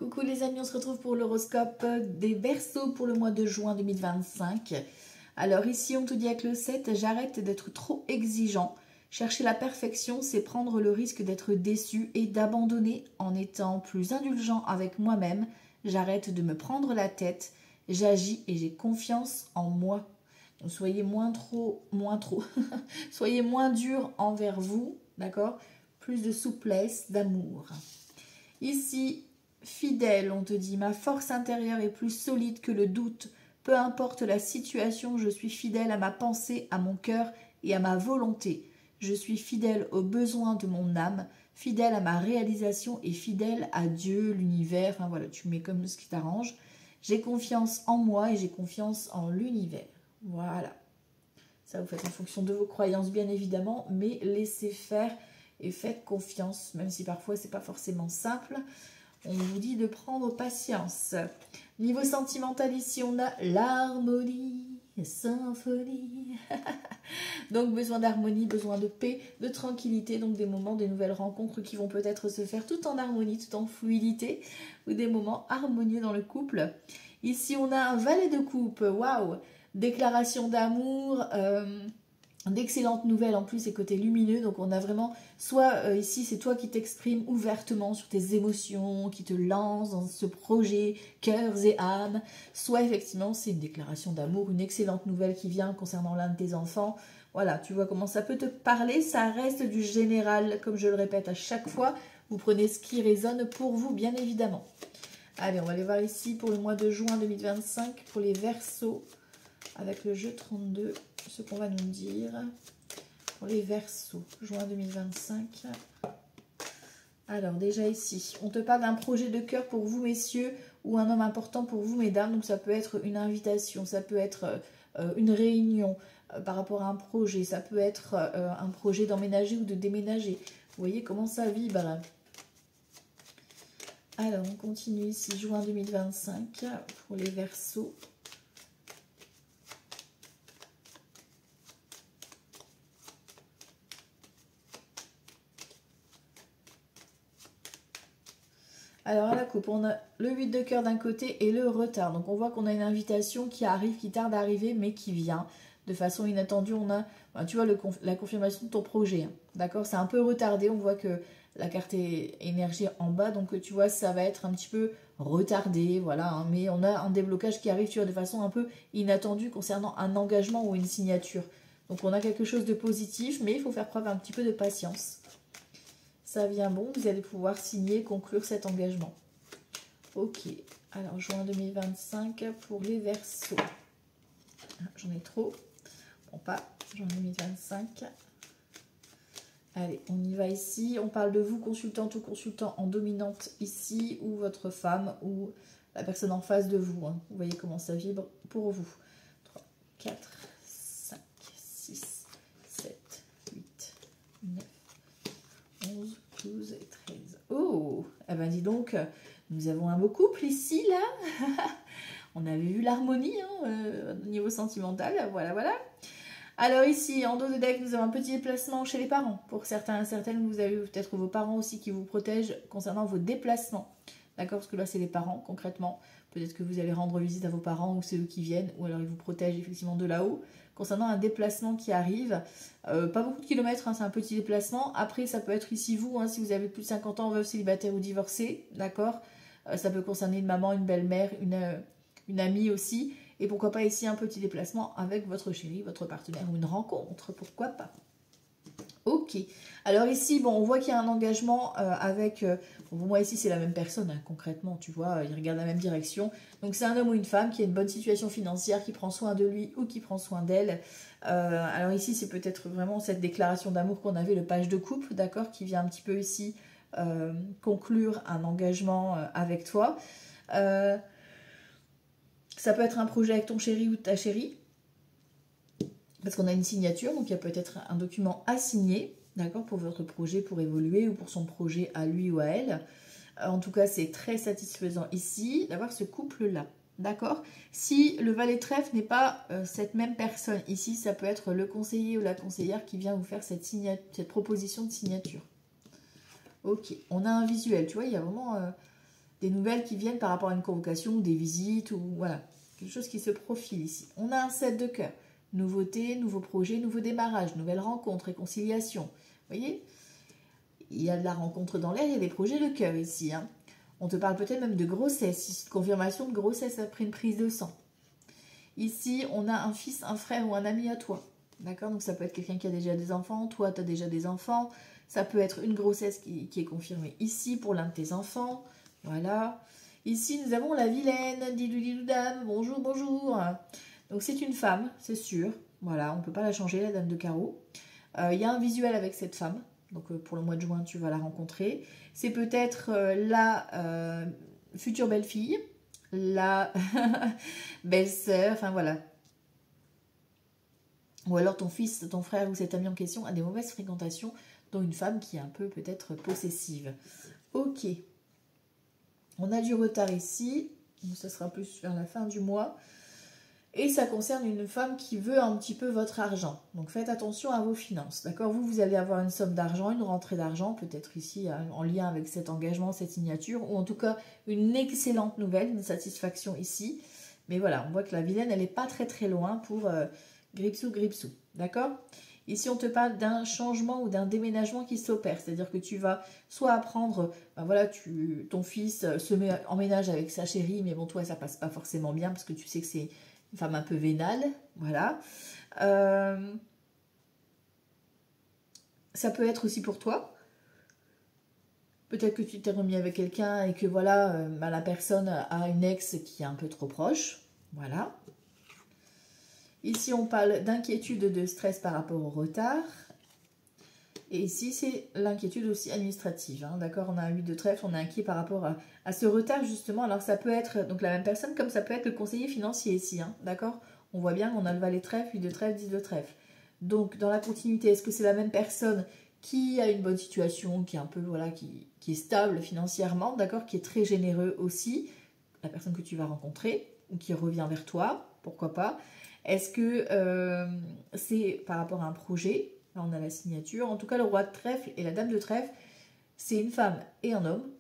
Coucou les amis, on se retrouve pour l'horoscope des Verseaux pour le mois de juin 2025. Alors ici, on te dit avec le 7, j'arrête d'être trop exigeant. Chercher la perfection, c'est prendre le risque d'être déçu et d'abandonner en étant plus indulgent avec moi-même. J'arrête de me prendre la tête, j'agis et j'ai confiance en moi. Donc soyez moins trop, soyez moins dur envers vous, d'accord? Plus de souplesse, d'amour. Ici, fidèle, on te dit, ma force intérieure est plus solide que le doute. Peu importe la situation, je suis fidèle à ma pensée, à mon cœur et à ma volonté. Je suis fidèle aux besoins de mon âme, fidèle à ma réalisation et fidèle à Dieu, l'univers. Enfin voilà, tu mets comme ce qui t'arrange. J'ai confiance en moi et j'ai confiance en l'univers. Voilà. Ça, vous faites en fonction de vos croyances, bien évidemment, mais laissez faire et faites confiance, même si parfois c'est pas forcément simple. On vous dit de prendre patience. Niveau sentimental, ici, on a l'harmonie, symphonie. Donc, besoin d'harmonie, besoin de paix, de tranquillité. Donc, des moments, des nouvelles rencontres qui vont peut-être se faire tout en harmonie, tout en fluidité. Ou des moments harmonieux dans le couple. Ici, on a un valet de coupe. Waouh! Déclaration d'amour, d'excellentes nouvelles en plus et côté lumineux. Donc on a vraiment soit ici c'est toi qui t'exprimes ouvertement sur tes émotions, qui te lance dans ce projet cœurs et âmes, soit effectivement c'est une déclaration d'amour, une excellente nouvelle qui vient concernant l'un de tes enfants. Voilà, tu vois comment ça peut te parler. Ça reste du général, comme je le répète à chaque fois. Vous prenez ce qui résonne pour vous, bien évidemment. Allez, on va aller voir ici pour le mois de juin 2025 pour les Verseaux avec le jeu 32. Ce qu'on va nous dire pour les Verseaux, juin 2025. Alors déjà ici, on te parle d'un projet de cœur pour vous messieurs ou un homme important pour vous mesdames. Donc ça peut être une invitation, ça peut être une réunion par rapport à un projet, ça peut être un projet d'emménager ou de déménager. Vous voyez comment ça vibre. Alors on continue ici, juin 2025 pour les Verseaux. Alors à la coupe, on a le 8 de cœur d'un côté et le retard. Donc on voit qu'on a une invitation qui arrive, qui tarde à arriver, mais qui vient de façon inattendue. On a, tu vois, la confirmation de ton projet. Hein. D'accord? C'est un peu retardé. On voit que la carte est énergie en bas. Donc tu vois, ça va être un petit peu retardé. Voilà. Hein, mais on a un déblocage qui arrive, tu vois, de façon un peu inattendue concernant un engagement ou une signature. Donc on a quelque chose de positif, mais il faut faire preuve un petit peu de patience. Ça vient bon, vous allez pouvoir signer, conclure cet engagement. Ok, alors juin 2025 pour les Verseaux. J'en ai trop. Bon, pas juin 2025. Allez, on y va ici. On parle de vous, consultante ou consultant en dominante ici, ou votre femme, ou la personne en face de vous. Hein. Vous voyez comment ça vibre pour vous. 3, 4, 5, 6, 7, 8, 9. 11, 12 et 13. Oh, eh ben dis donc, nous avons un beau couple ici, là. On avait vu l'harmonie au niveau sentimental, voilà, voilà. Alors ici, en dos de deck, nous avons un petit déplacement chez les parents. Pour certains et certaines, vous avez peut-être vos parents aussi qui vous protègent concernant vos déplacements. D'accord? Parce que là, c'est les parents, concrètement. Peut-être que vous allez rendre visite à vos parents ou c'est eux qui viennent, ou alors ils vous protègent effectivement de là-haut. Concernant un déplacement qui arrive, pas beaucoup de kilomètres, hein, c'est un petit déplacement. Après, ça peut être ici vous, hein, si vous avez plus de 50 ans, veuve, célibataire ou divorcé, d'accord? Ça peut concerner une maman, une belle-mère, une amie aussi. Et pourquoi pas ici un petit déplacement avec votre chéri, votre partenaire ou une rencontre, pourquoi pas? Ok, alors ici, bon, on voit qu'il y a un engagement avec... pour moi, ici, c'est la même personne, hein, concrètement, tu vois, il regarde la même direction. Donc, c'est un homme ou une femme qui a une bonne situation financière, qui prend soin de lui ou qui prend soin d'elle. Alors ici, c'est peut-être vraiment cette déclaration d'amour qu'on avait, le page de couple, d'accord, qui vient un petit peu ici conclure un engagement avec toi. Ça peut être un projet avec ton chéri ou ta chérie. Parce qu'on a une signature, donc il y a peut-être un document à signer, d'accord, pour votre projet, pour évoluer ou pour son projet à lui ou à elle. En tout cas, c'est très satisfaisant ici d'avoir ce couple-là, d'accord. Si le valet de trèfle n'est pas cette même personne, ici, ça peut être le conseiller ou la conseillère qui vient vous faire cette proposition de signature. Ok, on a un visuel, tu vois, il y a vraiment des nouvelles qui viennent par rapport à une convocation, des visites, ou voilà, quelque chose qui se profile ici. On a un 7 de cœur. Nouveauté, nouveau projet, nouveau démarrage, nouvelle rencontre, réconciliation. Vous voyez, il y a de la rencontre dans l'air, il y a des projets de cœur ici. Hein. On te parle peut-être même de grossesse, confirmation de grossesse après une prise de sang. Ici, on a un fils, un frère ou un ami à toi. D'accord? Donc ça peut être quelqu'un qui a déjà des enfants, toi tu as déjà des enfants. Ça peut être une grossesse qui est confirmée ici pour l'un de tes enfants. Voilà. Ici, nous avons la vilaine, didou dame, bonjour, bonjour. Donc c'est une femme, c'est sûr. Voilà, on ne peut pas la changer, la dame de carreau. Il y a un visuel avec cette femme. Donc pour le mois de juin, tu vas la rencontrer. C'est peut-être la future belle-fille, la belle-sœur, enfin voilà. Ou alors ton fils, ton frère ou cet ami en question a des mauvaises fréquentations, dont une femme qui est un peu peut-être possessive. Ok. On a du retard ici. Donc ça sera plus vers la fin du mois. Et ça concerne une femme qui veut un petit peu votre argent. Donc faites attention à vos finances. D'accord? Vous allez avoir une somme d'argent, une rentrée d'argent, peut-être ici en lien avec cet engagement, cette signature, ou en tout cas une excellente nouvelle, une satisfaction ici. Mais voilà, on voit que la vilaine, elle n'est pas très très loin pour Gripsou. D'accord? Ici, on te parle d'un changement ou d'un déménagement qui s'opère. C'est-à-dire que tu vas soit apprendre, ben voilà, ton fils se met en ménage avec sa chérie, mais bon, toi, ça passe pas forcément bien parce que tu sais que c'est une femme un peu vénale, voilà. Ça peut être aussi pour toi. Peut-être que tu t'es remis avec quelqu'un et que voilà, la personne a une ex qui est un peu trop proche. Voilà. Ici, on parle d'inquiétude, de stress par rapport au retard. Et ici, c'est l'inquiétude aussi administrative. Hein, d'accord? On a un 8 de trèfle, on est inquiet par rapport à ce retard, justement. Alors, ça peut être donc la même personne, comme ça peut être le conseiller financier ici. Hein, d'accord? On voit bien qu'on a le valet de trèfle, 8 de trèfle, 10 de trèfle. Donc, dans la continuité, est-ce que c'est la même personne qui a une bonne situation, qui est un peu, voilà, qui est stable financièrement, d'accord? Qui est très généreux aussi, la personne que tu vas rencontrer, ou qui revient vers toi, pourquoi pas? Est-ce que c'est par rapport à un projet? Là, on a la signature. En tout cas, le roi de trèfle et la dame de trèfle, c'est une femme et un homme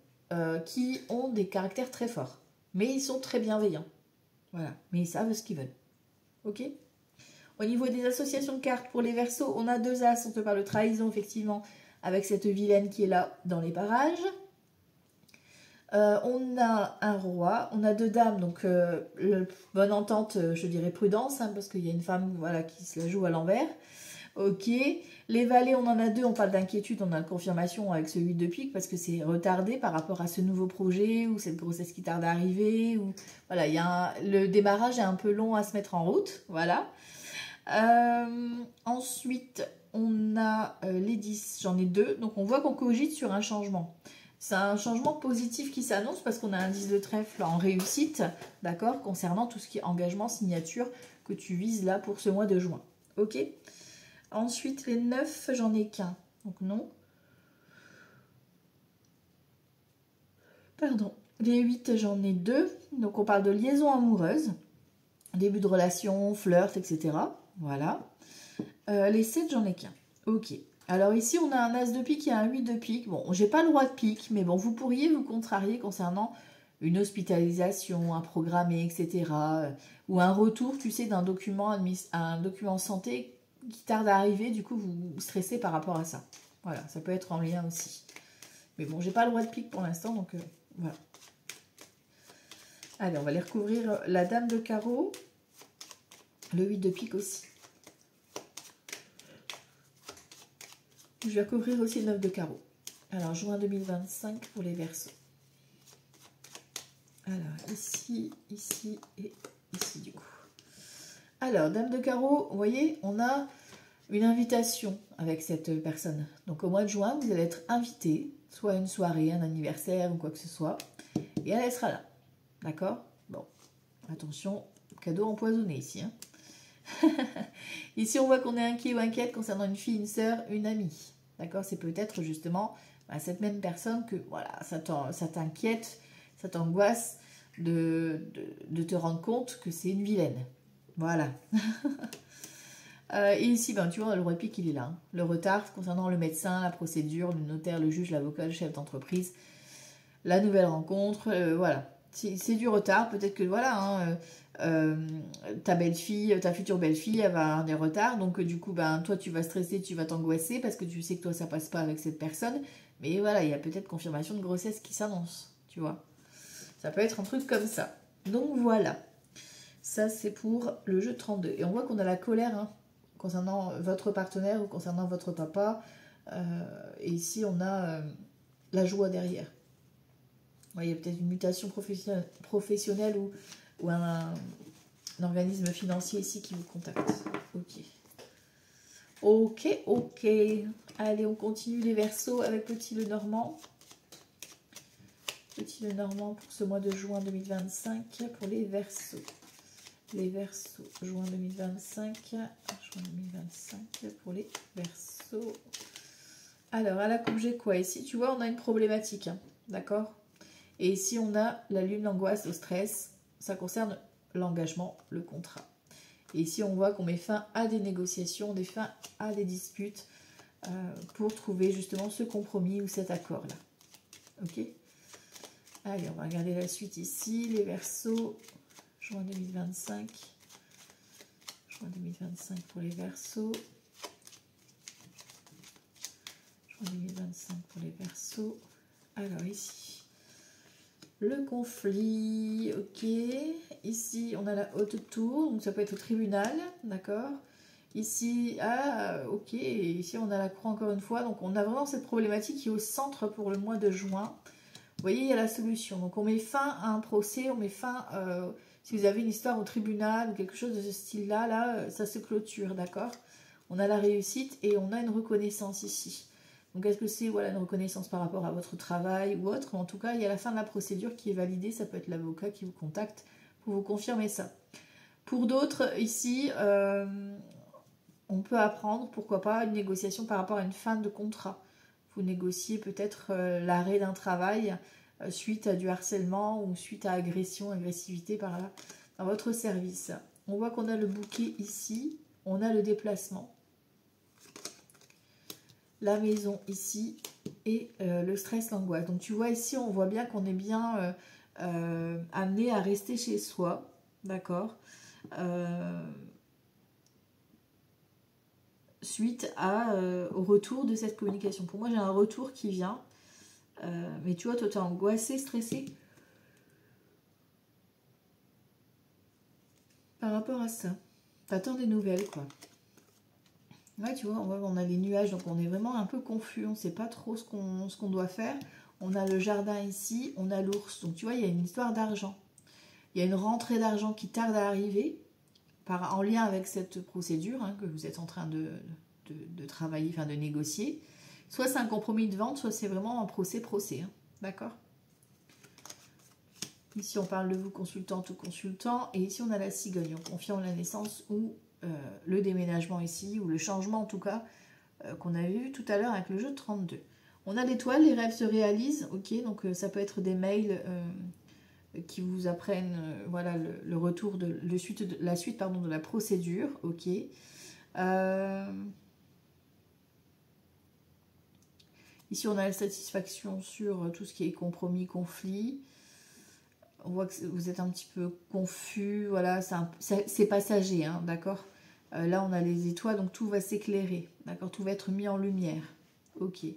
qui ont des caractères très forts. Mais ils sont très bienveillants. Voilà. Mais ils savent ce qu'ils veulent. Ok? Au niveau des associations de cartes pour les Verseaux, on a 2 as. On te parle de trahison, effectivement, avec cette vilaine qui est là dans les parages. On a un roi, on a 2 dames, donc bonne entente, je dirais prudence, hein, parce qu'il y a une femme voilà, qui se la joue à l'envers. Ok, les valets, on en a 2, on parle d'inquiétude, on a la confirmation avec ce 8 de pique, parce que c'est retardé par rapport à ce nouveau projet, ou cette grossesse qui tarde à arriver, ou voilà, le démarrage est un peu long à se mettre en route, voilà. Ensuite, on a les 10, j'en ai 2, donc on voit qu'on cogite sur un changement. C'est un changement positif qui s'annonce parce qu'on a un 10 de trèfle en réussite, d'accord, concernant tout ce qui est engagement, signature que tu vises là pour ce mois de juin. Ok. Ensuite, les 9, j'en ai qu'un, donc non. Pardon. Les 8, j'en ai 2, donc on parle de liaison amoureuse, début de relation, flirt, etc. Voilà. Les 7, j'en ai qu'un. Ok. Alors ici, on a un as de pique et un 8 de pique. Bon, j'ai pas le roi de pique, mais bon, vous pourriez vous contrarier concernant une hospitalisation, un programmé, etc. Ou un retour, tu sais, d'un document, un document santé qui tarde à arriver. Du coup, vous stressez par rapport à ça. Voilà, ça peut être en lien aussi. Mais bon, j'ai pas le roi de pique pour l'instant, donc voilà. Allez, on va aller recouvrir la dame de carreau. Le 8 de pique aussi. Je vais recouvrir aussi le 9 de carreau. Alors, juin 2025 pour les Verseaux. Alors, ici, ici et ici, du coup. Alors, dame de carreau, vous voyez, on a une invitation avec cette personne. Donc, au mois de juin, vous allez être invité, soit à une soirée, un anniversaire ou quoi que ce soit. Et elle sera là. D'accord? Bon, attention, cadeau empoisonné ici. Hein. Ici, on voit qu'on est inquiet ou inquiète concernant une fille, une sœur, une amie. D'accord? C'est peut-être justement cette même personne que voilà, ça t'inquiète, ça t'angoisse de te rendre compte que c'est une vilaine. Voilà. Et ici, tu vois, le roi de pique, il est là. Hein. Le retard concernant le médecin, la procédure, le notaire, le juge, l'avocat, le chef d'entreprise. la nouvelle rencontre, voilà. C'est du retard, peut-être que voilà, hein, ta belle-fille, ta future belle-fille, elle va avoir des retards, donc du coup, ben, toi tu vas stresser, tu vas t'angoisser, parce que tu sais que toi ça passe pas avec cette personne, mais voilà, il y a peut-être confirmation de grossesse qui s'annonce, tu vois. Ça peut être un truc comme ça. Donc voilà, ça c'est pour le jeu 32. Et on voit qu'on a la colère, hein, concernant votre partenaire ou concernant votre papa, et ici on a la joie derrière. Ouais, il y a peut-être une mutation professionnelle ou un organisme financier ici qui vous contacte. Ok. Ok, ok. Allez, on continue les Verseaux avec Petit Lenormand. Petit Lenormand pour ce mois de juin 2025 pour les Verseaux. Les Verseaux, juin 2025. Juin 2025 pour les Verseaux. Alors, à la coupe, j'ai quoi ici? Tu vois, on a une problématique, hein, d'accord? Et ici, on a la lune, l'angoisse, le stress. Ça concerne l'engagement, le contrat. Et ici, on voit qu'on met fin à des négociations, des fins à des disputes pour trouver justement ce compromis ou cet accord-là. Ok? Allez, on va regarder la suite ici. Les Verseaux, juin 2025. Juin 2025 pour les Verseaux. Juin 2025 pour les Verseaux. Alors ici... Le conflit, ok. Ici, on a la haute tour, donc ça peut être au tribunal, d'accord. Ici, ah, ok. Et ici, on a la croix encore une fois. Donc, on a vraiment cette problématique qui est au centre pour le mois de juin. Vous voyez, il y a la solution. Donc, on met fin à un procès, on met fin... si vous avez une histoire au tribunal ou quelque chose de ce style-là, là, ça se clôture, d'accord. On a la réussite et on a une reconnaissance ici. Donc, est-ce que c'est voilà, une reconnaissance par rapport à votre travail ou autre? En tout cas, il y a la fin de la procédure qui est validée. Ça peut être l'avocat qui vous contacte pour vous confirmer ça. Pour d'autres, ici, on peut apprendre, pourquoi pas, une négociation par rapport à une fin de contrat. Vous négociez peut-être l'arrêt d'un travail suite à du harcèlement ou suite à agression, agressivité par là, dans votre service. On voit qu'on a le bouquet ici, on a le déplacement. La maison ici et le stress, l'angoisse. Donc tu vois ici, on voit bien qu'on est bien amené à rester chez soi, d'accord, suite au retour de cette communication. Pour moi, j'ai un retour qui vient, mais tu vois, toi, tu es angoissé, stressé par rapport à ça. T'attends des nouvelles, quoi. Ouais, tu vois, on a les nuages, donc on est vraiment un peu confus, on ne sait pas trop ce qu'on doit faire. On a le jardin ici, on a l'ours. Donc tu vois, il y a une histoire d'argent. Il y a une rentrée d'argent qui tarde à arriver, en lien avec cette procédure que vous êtes en train de travailler, enfin de négocier. Soit c'est un compromis de vente, soit c'est vraiment un procès. Hein, d'accord? Ici, on parle de vous, consultante ou consultant. Et ici, on a la cigogne. On confirme la naissance ou le déménagement ici, ou le changement en tout cas, qu'on avait vu tout à l'heure avec le jeu de 32. On a l'étoile, les rêves se réalisent. Ok, donc ça peut être des mails qui vous apprennent voilà, le retour de la suite pardon, de la procédure. Ok. Ici, on a la satisfaction sur tout ce qui est compromis, conflit. On voit que vous êtes un petit peu confus, voilà, c'est passager, hein, d'accord. Là, on a les étoiles, donc tout va s'éclairer, d'accord, tout va être mis en lumière. Ok. Il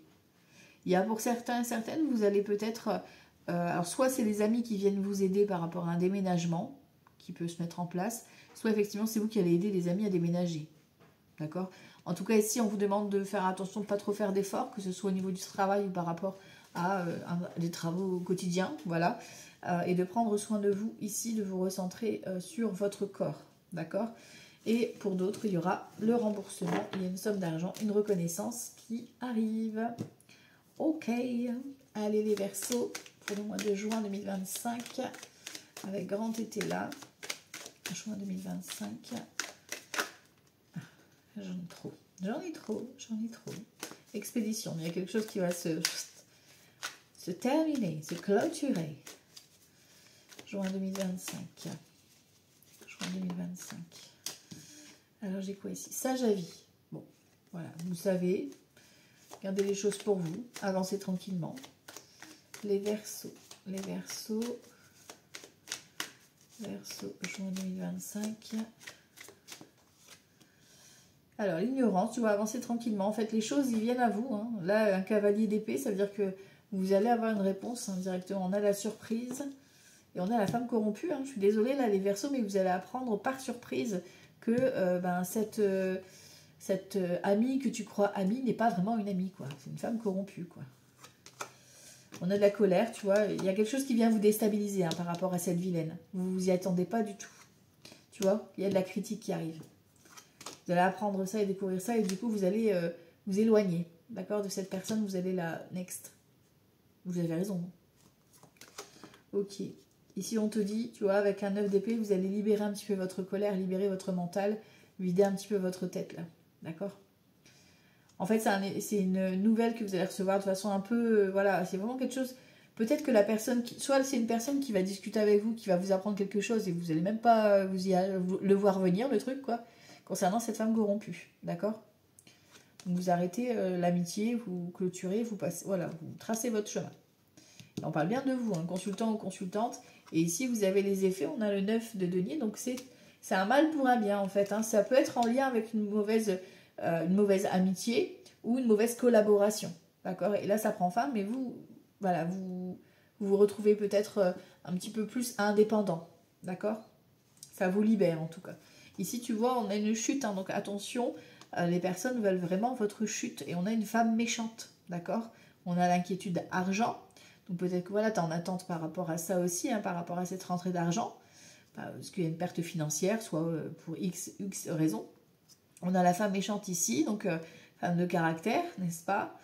y a pour certains et certaines, vous allez peut-être... alors, soit c'est les amis qui viennent vous aider par rapport à un déménagement qui peut se mettre en place, soit effectivement, c'est vous qui allez aider les amis à déménager, d'accord. En tout cas, ici, on vous demande de faire attention, de ne pas trop faire d'efforts, que ce soit au niveau du travail ou par rapport à des travaux quotidiens, voilà. Et de prendre soin de vous ici, de vous recentrer sur votre corps, d'accord. Et pour d'autres, il y aura le remboursement, il y a une somme d'argent, une reconnaissance qui arrive. Ok, allez les Verseaux pour le mois de juin 2025, avec grand été là, juin 2025. J'en ai trop. Expédition, il y a quelque chose qui va se terminer, se clôturer. Juin 2025. Juin 2025. Alors, j'ai quoi ici? Sage avis. Bon, voilà, vous savez. Gardez les choses pour vous. Avancez tranquillement. Les Verseaux. Les Verseaux. Verseau, juin 2025. Alors, l'ignorance, tu vas avancer tranquillement. En fait, les choses, ils viennent à vous. Hein. Là, un cavalier d'épée, ça veut dire que vous allez avoir une réponse hein, directement. On a la surprise et on a la femme corrompue. Hein. Je suis désolée, là, les Verseaux, mais vous allez apprendre par surprise que cette amie que tu crois amie n'est pas vraiment une amie, quoi. C'est une femme corrompue, quoi. On a de la colère, tu vois. Il y a quelque chose qui vient vous déstabiliser hein, par rapport à cette vilaine. Vous vous y attendez pas du tout. Tu vois, il y a de la critique qui arrive. Vous allez apprendre ça et découvrir ça. Et du coup, vous allez vous éloigner. D'accord, de cette personne, vous allez la next. Vous avez raison. Ok. Ici, on te dit, tu vois, avec un 9 d'épée, vous allez libérer un petit peu votre colère, libérer votre mental, vider un petit peu votre tête, là. D'accord? En fait, c'est une nouvelle que vous allez recevoir de façon un peu... voilà, c'est vraiment quelque chose... Peut-être que la personne... soit c'est une personne qui va discuter avec vous, qui va vous apprendre quelque chose, et vous n'allez même pas le voir venir, le truc, quoi, concernant cette femme corrompue. D'accord? Donc, vous arrêtez l'amitié, vous clôturez, vous passez... Voilà, vous tracez votre chemin. Et on parle bien de vous, hein, consultant ou consultante. Et ici, vous avez les effets. On a le 9 de denier, donc c'est un mal pour un bien, en fait. Hein. Ça peut être en lien avec une mauvaise amitié ou une mauvaise collaboration, d'accord? Et là ça prend fin, mais vous voilà, vous retrouvez peut-être un petit peu plus indépendant, d'accord? Ça vous libère en tout cas. Ici tu vois on a une chute, hein, donc attention, les personnes veulent vraiment votre chute, et on a une femme méchante, d'accord? On a l'inquiétude argent, donc peut-être que voilà, tu es en attente par rapport à ça aussi, hein, par rapport à cette rentrée d'argent, parce qu'il y a une perte financière, soit pour X raisons. On a la femme méchante ici, donc femme de caractère, n'est-ce pas?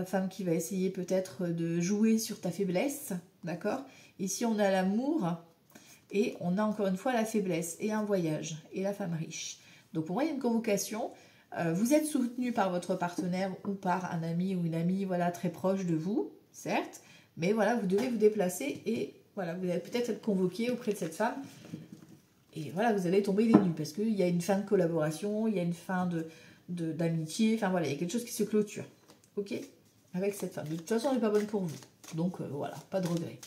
Femme qui va essayer peut-être de jouer sur ta faiblesse, d'accord? Ici, on a l'amour et on a encore une fois la faiblesse et un voyage et la femme riche. Donc pour moi, il y a une convocation. Vous êtes soutenu par votre partenaire ou par un ami ou une amie, voilà, très proche de vous, certes, mais voilà, vous devez vous déplacer et voilà, vous allez peut-être être convoqué auprès de cette femme. Et voilà, vous allez tomber des nues, parce qu'il y a une fin de collaboration, il y a une fin d'amitié, enfin voilà, il y a quelque chose qui se clôture, ok? Avec cette femme. De toute façon, elle n'est pas bonne pour vous. Donc voilà, pas de regret.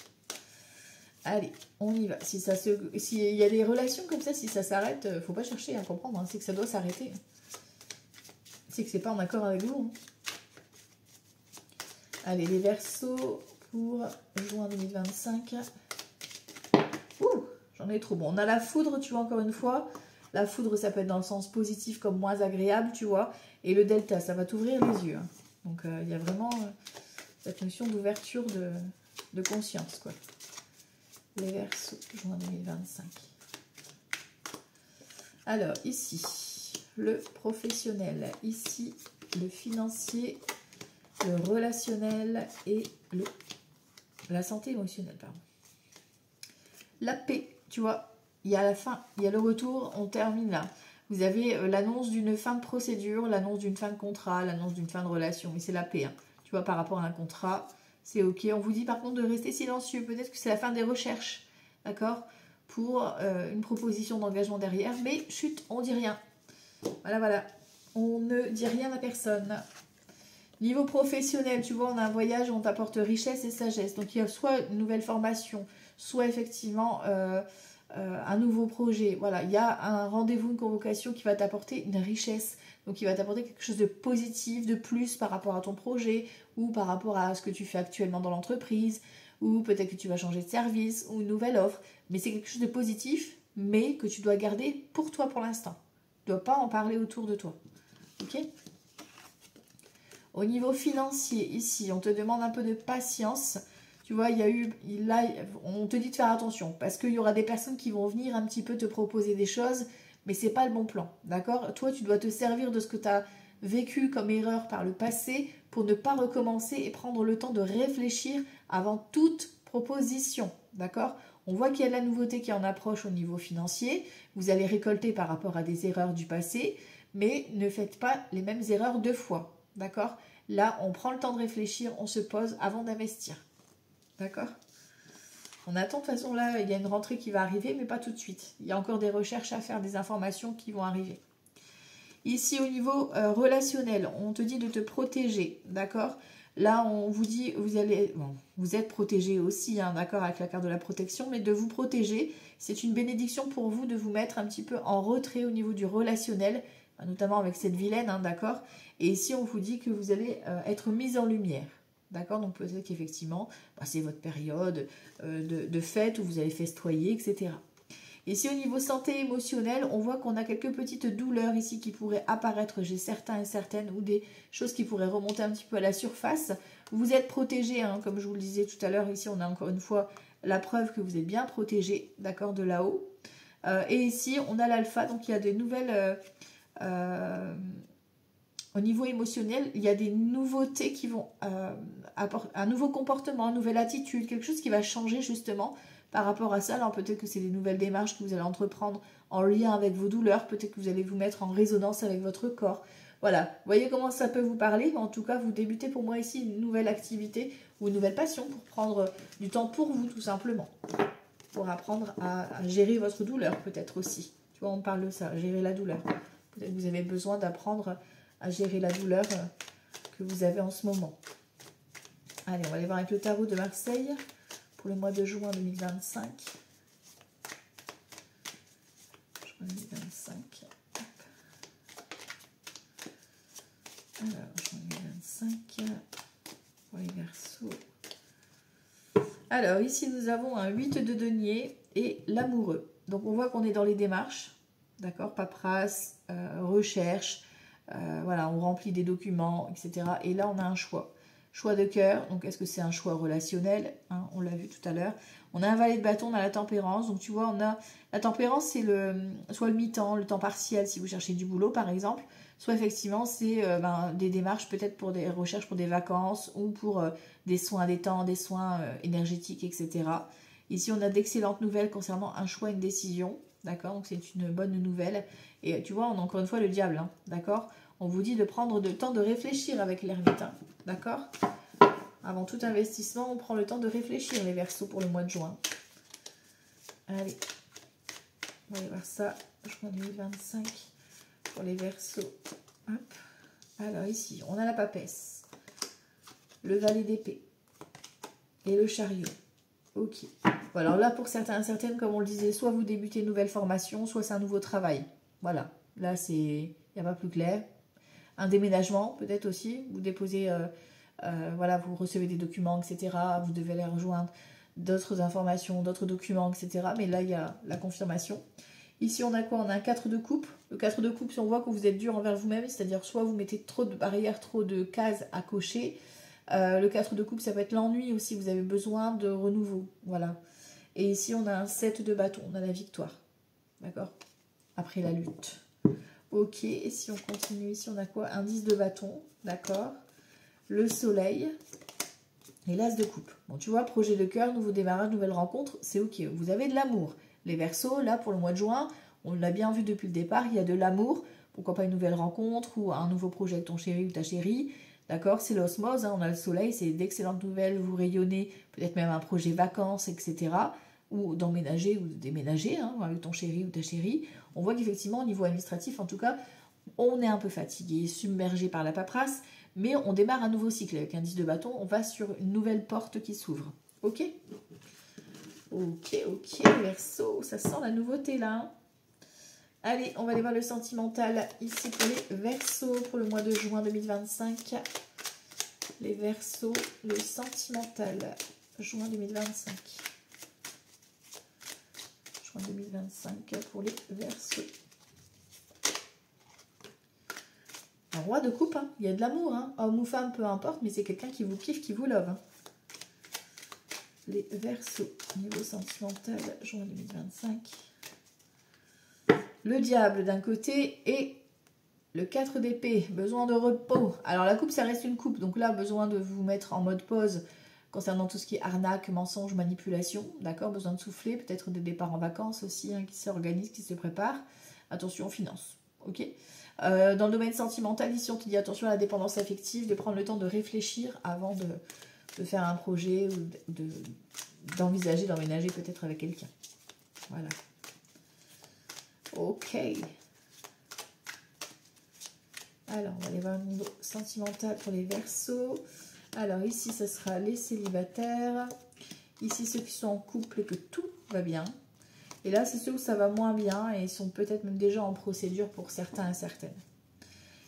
Allez, on y va. S'il y a des relations comme ça, si ça s'arrête, faut pas chercher à comprendre, hein, c'est que ça doit s'arrêter. C'est que c'est pas en accord avec vous. Hein. Allez, les Verseaux pour juin 2025. Ouh! J'en ai trop. Bon, on a la foudre, tu vois, encore une fois. La foudre, ça peut être dans le sens positif comme moins agréable, tu vois. Et le delta, ça va t'ouvrir les yeux. Hein. Donc, il y a vraiment cette notion d'ouverture de conscience, quoi. Les Verseaux, juin 2025. Alors, ici, le professionnel. Ici, le financier, le relationnel et la santé émotionnelle, pardon. La paix. Tu vois, il y a la fin, il y a le retour, on termine là. Vous avez l'annonce d'une fin de procédure, l'annonce d'une fin de contrat, l'annonce d'une fin de relation. Mais c'est la paix, hein. Tu vois, par rapport à un contrat, c'est ok. On vous dit par contre de rester silencieux. Peut-être que c'est la fin des recherches, d'accord? Pour une proposition d'engagement derrière. Mais chut, on dit rien. Voilà, voilà. On ne dit rien à personne. Niveau professionnel, tu vois, on a un voyage où on t'apporte richesse et sagesse. Donc il y a soit une nouvelle formation, soit effectivement un nouveau projet. Voilà, il y a un rendez-vous, une convocation qui va t'apporter une richesse. Donc il va t'apporter quelque chose de positif, de plus par rapport à ton projet, ou par rapport à ce que tu fais actuellement dans l'entreprise, ou peut-être que tu vas changer de service, ou une nouvelle offre. Mais c'est quelque chose de positif, mais que tu dois garder pour toi pour l'instant. Tu ne dois pas en parler autour de toi. Ok ? Au niveau financier, ici, on te demande un peu de patience. Tu vois, il y a eu, là, on te dit de faire attention parce qu'il y aura des personnes qui vont venir un petit peu te proposer des choses, mais c'est pas le bon plan, d'accord? Toi, tu dois te servir de ce que tu as vécu comme erreur par le passé pour ne pas recommencer et prendre le temps de réfléchir avant toute proposition, d'accord? On voit qu'il y a de la nouveauté qui en approche au niveau financier. Vous allez récolter par rapport à des erreurs du passé, mais ne faites pas les mêmes erreurs deux fois, d'accord? Là, on prend le temps de réfléchir, on se pose avant d'investir. D'accord? On attend, de toute façon, là, il y a une rentrée qui va arriver, mais pas tout de suite. Il y a encore des recherches à faire, des informations qui vont arriver. Ici, au niveau relationnel, on te dit de te protéger, d'accord? Là, on vous dit, vous êtes protégé aussi, hein, d'accord, avec la carte de la protection, mais de vous protéger, c'est une bénédiction pour vous de vous mettre un petit peu en retrait au niveau du relationnel, notamment avec cette vilaine, hein, d'accord. Et ici, on vous dit que vous allez être mise en lumière, d'accord. Donc peut-être qu'effectivement, c'est votre période de fête où vous allez festoyer, etc. Ici, au niveau santé émotionnelle, on voit qu'on a quelques petites douleurs ici qui pourraient apparaître chez certains et certaines, ou des choses qui pourraient remonter un petit peu à la surface. Vous êtes protégé, hein, comme je vous le disais tout à l'heure. Ici, on a encore une fois la preuve que vous êtes bien protégé, d'accord, de là-haut. Et ici, on a l'alpha, donc il y a des nouvelles... au niveau émotionnel, il y a des nouveautés qui vont apporter un nouveau comportement, une nouvelle attitude, quelque chose qui va changer justement par rapport à ça. Alors peut-être que c'est des nouvelles démarches que vous allez entreprendre en lien avec vos douleurs, peut-être que vous allez vous mettre en résonance avec votre corps. Voilà, vous voyez comment ça peut vous parler. En tout cas, vous débutez pour moi ici une nouvelle activité ou une nouvelle passion pour prendre du temps pour vous tout simplement. Pour apprendre à gérer votre douleur peut-être aussi. Tu vois, on parle de ça, gérer la douleur. Peut-être que vous avez besoin d'apprendre à gérer la douleur que vous avez en ce moment. Allez, on va aller voir avec le tarot de Marseille pour le mois de juin 2025. Juin 2025. Alors, juin 2025 pour les Verseaux. Alors, ici, nous avons un 8 de denier et l'amoureux. Donc, on voit qu'on est dans les démarches, d'accord, paperasse, recherche, voilà, on remplit des documents, etc. Et là, on a un choix. Choix de cœur, donc est-ce que c'est un choix relationnel, hein, on l'a vu tout à l'heure. On a un valet de bâton, on a la tempérance. Donc, tu vois, on a la tempérance, c'est soit le mi-temps, le temps partiel, si vous cherchez du boulot, par exemple. Soit, effectivement, c'est des démarches, peut-être pour des recherches pour des vacances ou pour des soins des temps, des soins énergétiques, etc. Ici, on a d'excellentes nouvelles concernant un choix, une décision. D'accord, donc c'est une bonne nouvelle. Et tu vois, on a encore une fois le diable, hein, d'accord. On vous dit de prendre le temps de réfléchir avec l'ermite, hein, d'accord. Avant tout investissement, on prend le temps de réfléchir, les Verseaux, pour le mois de juin. Allez, on va aller voir ça, juin 2025, pour les Verseaux. Hop. Alors ici, on a la papesse, le valet d'épée et le chariot. Ok. Bon, alors là, pour certains et certaines, comme on le disait, soit vous débutez une nouvelle formation, soit c'est un nouveau travail. Voilà. Là, il n'y a pas plus clair. Un déménagement, peut-être aussi. Vous déposez, voilà, vous recevez des documents, etc. Vous devez aller rejoindre d'autres informations, d'autres documents, etc. Mais là, il y a la confirmation. Ici, on a quoi? On a un 4 de coupe. Le 4 de coupe, si on voit que vous êtes dur envers vous-même, c'est-à-dire soit vous mettez trop de barrières, trop de cases à cocher. Le 4 de coupe, ça peut être l'ennui aussi, vous avez besoin de renouveau, voilà. Et ici, on a un 7 de bâton, on a la victoire, d'accord, après la lutte. Ok, et si on continue ici, on a quoi? Un 10 de bâton, d'accord, le soleil et l'as de coupe. Bon, tu vois, projet de cœur, nouveau démarrage, nouvelle rencontre, c'est ok. Vous avez de l'amour. Les Verseaux, là, pour le mois de juin, on l'a bien vu depuis le départ, il y a de l'amour. Pourquoi pas une nouvelle rencontre ou un nouveau projet avec ton chéri ou ta chérie. D'accord, c'est l'osmose, hein, on a le soleil, c'est d'excellentes nouvelles, vous rayonnez, peut-être même un projet vacances, etc. Ou d'emménager ou de déménager, hein, avec ton chéri ou ta chérie. On voit qu'effectivement, au niveau administratif, en tout cas, on est un peu fatigué, submergé par la paperasse, mais on démarre un nouveau cycle. Avec un 10 de bâton, on va sur une nouvelle porte qui s'ouvre. Ok? Ok, Verseau, ça sent la nouveauté là. Hein. Allez, on va aller voir le sentimental ici pour les Verseaux pour le mois de juin 2025. Les Verseaux, le sentimental, juin 2025. Juin 2025 pour les Verseaux. Un roi de coupe, hein. Il y a de l'amour, hein. Homme ou femme, peu importe, mais c'est quelqu'un qui vous kiffe, qui vous love. Hein. Les Verseaux, niveau sentimental, juin 2025. Le diable d'un côté et le 4 d'épée, besoin de repos. Alors la coupe, ça reste une coupe, donc là, besoin de vous mettre en mode pause concernant tout ce qui est arnaque, mensonge, manipulation. D'accord, besoin de souffler, peut-être des départs en vacances aussi, hein, qui s'organisent, qui se préparent. Attention, finance, ok. Dans le domaine sentimental, ici, on te dit attention à la dépendance affective, de prendre le temps de réfléchir avant de faire un projet ou d'envisager d'emménager peut-être avec quelqu'un. Voilà. Ok. Alors, on va aller voir le niveau sentimental pour les Verseaux. Alors ici, ça sera les célibataires. Ici, ceux qui sont en couple et que tout va bien. Et là, c'est ceux où ça va moins bien et sont peut-être même déjà en procédure pour certains et certaines.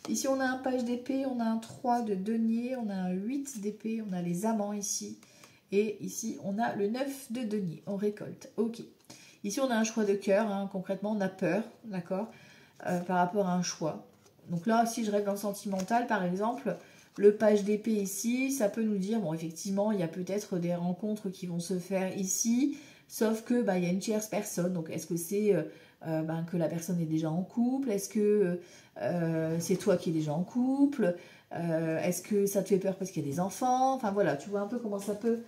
Ici, on a un page d'épée, on a un 3 de denier, on a un 8 d'épée, on a les amants ici. Et ici, on a le 9 de denier. On récolte. Ok. Ici, on a un choix de cœur. Hein. Concrètement, on a peur, d'accord, par rapport à un choix. Donc là, si je reste dans le sentimental, par exemple, le page d'épée ici, ça peut nous dire, bon, effectivement, il y a peut-être des rencontres qui vont se faire ici, sauf que il y a une tierce personne. Donc, est-ce que c'est que la personne est déjà en couple? Est-ce que c'est toi qui es déjà en couple? Est-ce que ça te fait peur parce qu'il y a des enfants? Enfin, voilà, tu vois un peu comment ça peut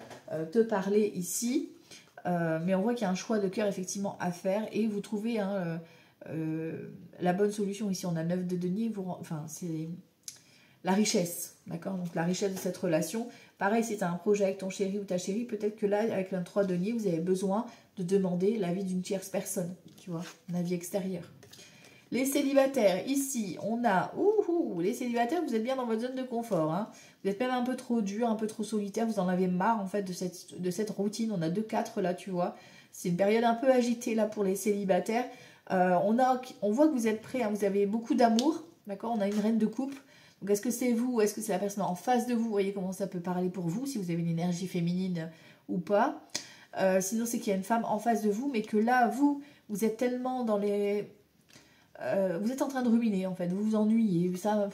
te parler ici. Mais on voit qu'il y a un choix de cœur effectivement à faire et vous trouvez la bonne solution. Ici, on a 9 de denier, enfin, c'est la richesse, d'accord? Donc, la richesse de cette relation. Pareil, si tu as un projet avec ton chéri ou ta chérie, peut-être que là, avec un 3 de denier, vous avez besoin de demander l'avis d'une tierce personne, tu vois, un avis extérieur. Les célibataires, ici, on a... les célibataires, vous êtes bien dans votre zone de confort. Hein. Vous êtes même un peu trop dur, un peu trop solitaire. Vous en avez marre, en fait, de cette routine. On a 2-4, là, tu vois. C'est une période un peu agitée, là, pour les célibataires. On voit que vous êtes prêts. Hein. Vous avez beaucoup d'amour. D'accord? On a une reine de coupe. Donc, est-ce que c'est vous ou est-ce que c'est la personne en face de vous? Vous voyez comment ça peut parler pour vous, si vous avez une énergie féminine ou pas. Sinon, c'est qu'il y a une femme en face de vous, mais que là, vous êtes tellement dans les... vous êtes en train de ruminer en fait, vous vous ennuyez, ça,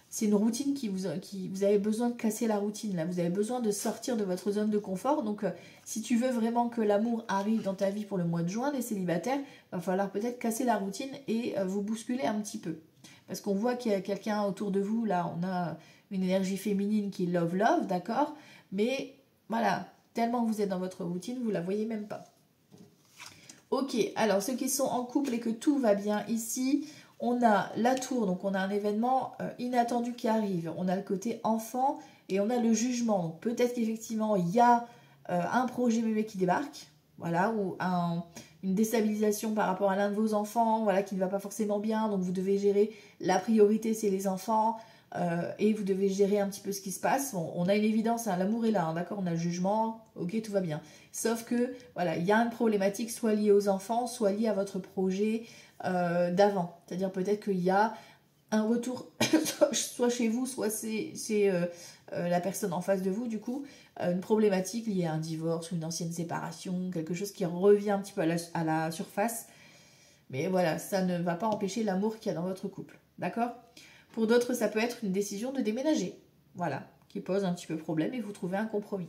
c'est une routine vous avez besoin de casser la routine là, vous avez besoin de sortir de votre zone de confort, donc si tu veux vraiment que l'amour arrive dans ta vie pour le mois de juin, les célibataires, va falloir peut-être casser la routine et vous bousculer un petit peu, parce qu'on voit qu'il y a quelqu'un autour de vous, là on a une énergie féminine qui est love, d'accord, mais voilà, tellement vous êtes dans votre routine, vous la voyez même pas. Ok, alors ceux qui sont en couple et que tout va bien ici, on a la tour, donc on a un événement inattendu qui arrive. On a le côté enfant et on a le jugement. Donc peut-être qu'effectivement il y a un projet bébé qui débarque, voilà, ou une déstabilisation par rapport à l'un de vos enfants, voilà, qui ne va pas forcément bien. Donc vous devez gérer, la priorité c'est les enfants. Et vous devez gérer un petit peu ce qui se passe. Bon, on a une évidence, hein, l'amour est là, hein, d'accord, on a le jugement, ok, tout va bien. Sauf que, voilà, il y a une problématique soit liée aux enfants, soit liée à votre projet d'avant. C'est-à-dire peut-être qu'il y a un retour, soit chez vous, soit c'est la personne en face de vous, du coup, une problématique liée à un divorce ou une ancienne séparation, quelque chose qui revient un petit peu à la surface. Mais voilà, ça ne va pas empêcher l'amour qu'il y a dans votre couple, d'accord ? Pour d'autres, ça peut être une décision de déménager, voilà, qui pose un petit peu problème et vous trouvez un compromis.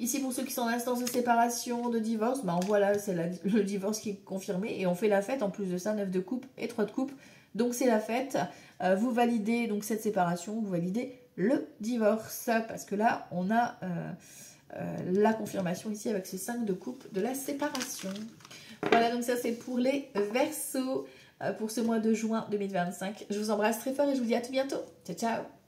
Ici, pour ceux qui sont en instance de séparation, de divorce, on voit là, c'est le divorce qui est confirmé et on fait la fête, en plus de ça, 9 de coupe et 3 de coupe. Donc, c'est la fête. Vous validez donc cette séparation, vous validez le divorce parce que là, on a la confirmation ici avec ce 5 de coupe de la séparation. Voilà, donc ça, c'est pour les Verseaux. Pour ce mois de juin 2025. Je vous embrasse très fort et je vous dis à tout bientôt. Ciao, ciao!